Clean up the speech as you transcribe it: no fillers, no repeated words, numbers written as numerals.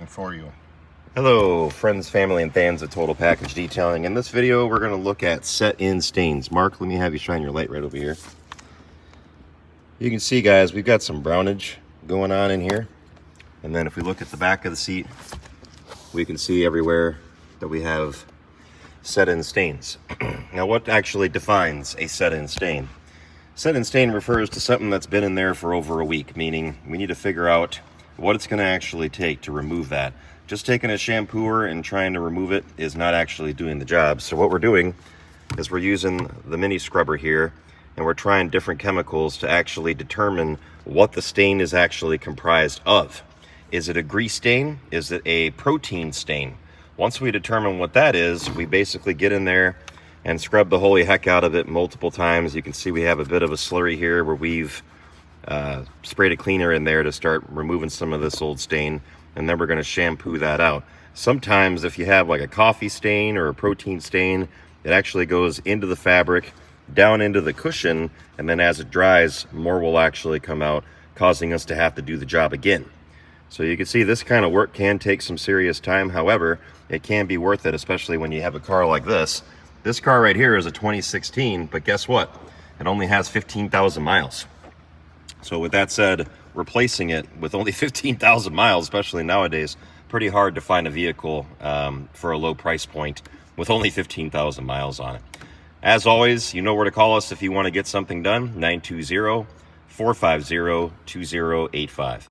for you. Hello friends, family, and fans of Total Package Detailing. In this video we're going to look at set-in stains. Mark, let me have you shine your light right over here. You can see, guys, we've got some brownage going on in here, and then if we look at the back of the seat, we can see everywhere that we have set-in stains. Now, what actually defines a set-in stain? Set-in stain refers to something that's been in there for over a week, meaning we need to figure out what it's going to actually take to remove that. Just taking a shampooer and trying to remove it is not actually doing the job. So what we're doing is we're using the mini scrubber here, and we're trying different chemicals to actually determine what the stain is actually comprised of. Is it a grease stain? Is it a protein stain? Once we determine what that is, we basically get in there and scrub the holy heck out of it multiple times. You can see we have a bit of a slurry here where we've sprayed a cleaner in there to start removing some of this old stain, and then we're going to shampoo that out. Sometimes if you have like a coffee stain or a protein stain, it actually goes into the fabric, down into the cushion, and then as it dries, more will actually come out, causing us to have to do the job again. So you can see this kind of work can take some serious time. However, it can be worth it, especially when you have a car like this. This car right here is a 2016, but guess what? It only has 15,000 miles. So with that said, replacing it with only 15,000 miles, especially nowadays, pretty hard to find a vehicle for a low price point with only 15,000 miles on it. As always, you know where to call us if you want to get something done, 920-450-2085.